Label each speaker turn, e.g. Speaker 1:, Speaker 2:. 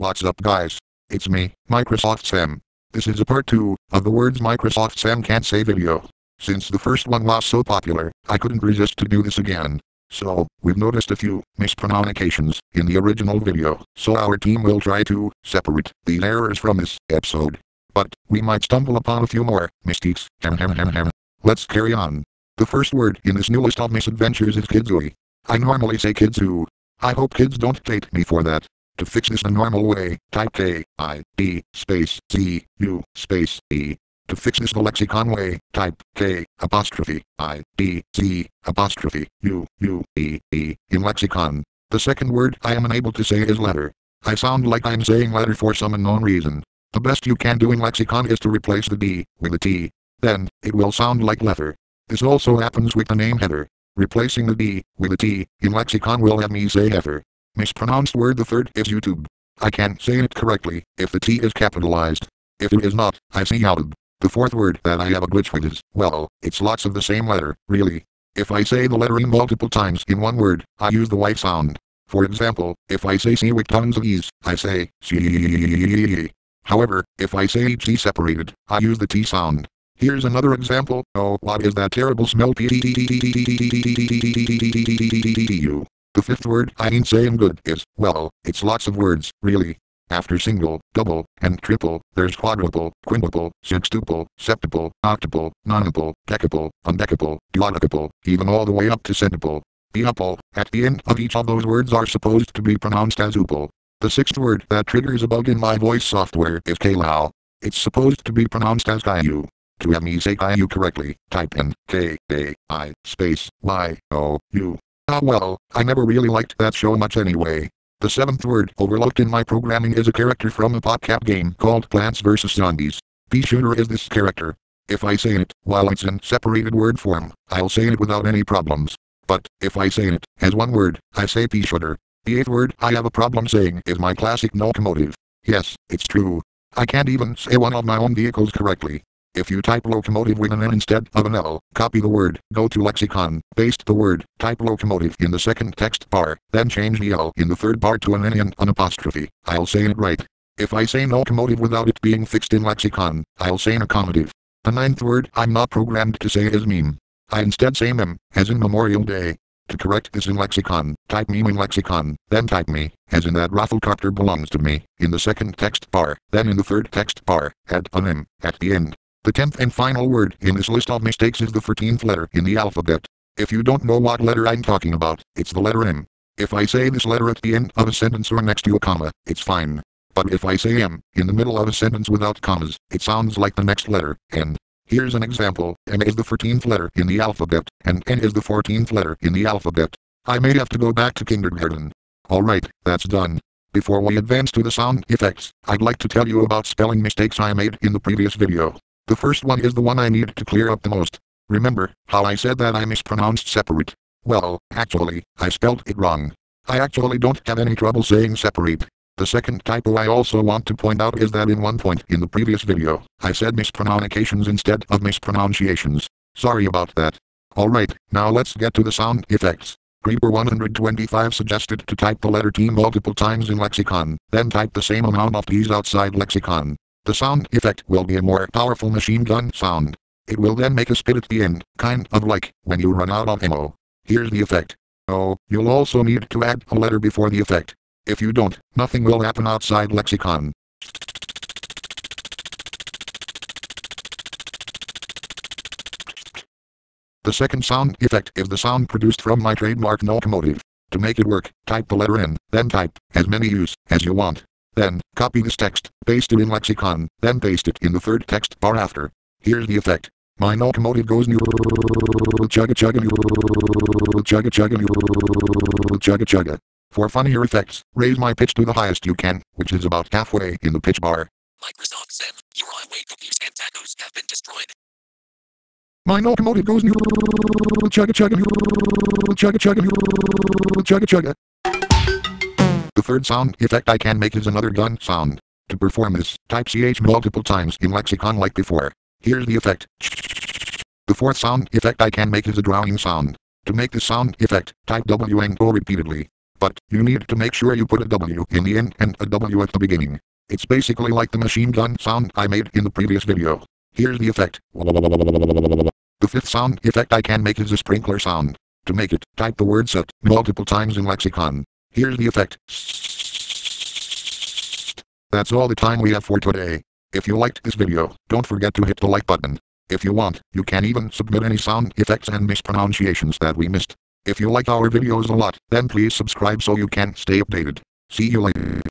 Speaker 1: What's up guys? It's me, Microsoft Sam. This is a part 2 of the words Microsoft Sam can't say video. Since the first one was so popular, I couldn't resist to do this again. So, we've noticed a few mispronunciations in the original video, so our team will try to separate these errors from this episode. But we might stumble upon a few more mistakes. Let's carry on. The first word in this new list of misadventures is KidZui. I normally say KidZui. I hope kids don't hate me for that. To fix this the normal way, type K-I-E space Z-U space E. To fix this the Lexicon way, type K''Z''U''E''E in Lexicon. The second word I am unable to say is letter. I sound like I'm saying letter for some unknown reason. The best you can do in Lexicon is to replace the D with a T. Then, it will sound like letter. This also happens with the name Heather. Replacing the D with a T in Lexicon will have me say Heather. Mispronounced word the third is YouTube. I can say it correctly if the T is capitalized. If it is not, I say YouTube. The fourth word that I have a glitch with is, well, it's lots of the same letter, really. If I say the letter E multiple times in one word, I use the Y sound. For example, if I say C with tons of E's, I say C. However, if I say each E separated, I use the T sound. Here's another example. Oh, what is that terrible smell? The fifth word I ain't saying good is, well, it's lots of words, really. After single, double, and triple, there's quadruple, quintuple, sextuple, septuple, octuple, nonuple, decuple, undecuple, duodecable, even all the way up to centuple. The uple at the end of each of those words are supposed to be pronounced as uple. The sixth word that triggers a bug in my voice software is kae-lou. It's supposed to be pronounced as kai-yew. To have me say kai-yew correctly, type in K-A-I space Y-O-U. Ah well, I never really liked that show much anyway. The seventh word overlooked in my programming is a character from a PopCap game called Plants vs. Zombies. Peashooter is this character. If I say it while it's in separated word form, I'll say it without any problems. But if I say it as one word, I say Peashooter. The eighth word I have a problem saying is my classic Nocomotive. Yes, it's true. I can't even say one of my own vehicles correctly. If you type locomotive with an N instead of an L, copy the word, go to Lexicon, paste the word, type locomotive in the second text bar, then change the L in the third bar to an N and an apostrophe. I'll say it right. If I say Nocomotive without it being fixed in Lexicon, I'll say Nocomotive. The ninth word I'm not programmed to say is meme. I instead say meme, as in Memorial Day. To correct this in Lexicon, type meme in Lexicon, then type me, as in that rafflecopter belongs to me, in the second text bar, then in the third text bar, add an M at the end. The 10th and final word in this list of mistakes is the 14th letter in the alphabet. If you don't know what letter I'm talking about, it's the letter M. If I say this letter at the end of a sentence or next to a comma, it's fine. But if I say M in the middle of a sentence without commas, it sounds like the next letter, N. Here's an example. M is the 14th letter in the alphabet, and N is the 14th letter in the alphabet. I may have to go back to kindergarten. Alright, that's done. Before we advance to the sound effects, I'd like to tell you about spelling mistakes I made in the previous video. The first one is the one I need to clear up the most. Remember how I said that I mispronounced separate? Well, actually, I spelled it wrong. I actually don't have any trouble saying separate. The second typo I also want to point out is that in one point in the previous video, I said mispronunciations instead of mispronunciations. Sorry about that. Alright, now let's get to the sound effects. Creeper 125 suggested to type the letter T multiple times in Lexicon, then type the same amount of T's outside Lexicon. The sound effect will be a more powerful machine gun sound. It will then make a spit at the end, kind of like when you run out of ammo. Here's the effect. Oh, you'll also need to add a letter before the effect. If you don't, nothing will happen outside Lexicon. The second sound effect is the sound produced from my trademark Nocomotive. To make it work, type the letter N, then type as many U's as you want. Then, copy this text, paste it in Lexicon, then paste it in the third text bar after. Here's the effect. My Nocomotive goes chugga chugga chugga chugga chugga chugga. For funnier effects, raise my pitch to the highest you can, which is about halfway in the pitch bar.
Speaker 2: Microsoft Sam, your highway cookies and tacos have been destroyed.
Speaker 1: My Nocomotive goes chugga chugga chugga chugga chugga chugga. The third sound effect I can make is another gun sound. To perform this, type CH multiple times in Lexicon like before. Here's the effect. The fourth sound effect I can make is a drowning sound. To make this sound effect, type W and O repeatedly. But you need to make sure you put a W in the end and a W at the beginning. It's basically like the machine gun sound I made in the previous video. Here's the effect. The fifth sound effect I can make is a sprinkler sound. To make it, type the word set multiple times in Lexicon. Here's the effect. That's all the time we have for today. If you liked this video, don't forget to hit the like button. If you want, you can even submit any sound effects and mispronunciations that we missed. If you like our videos a lot, then please subscribe so you can stay updated. See you later.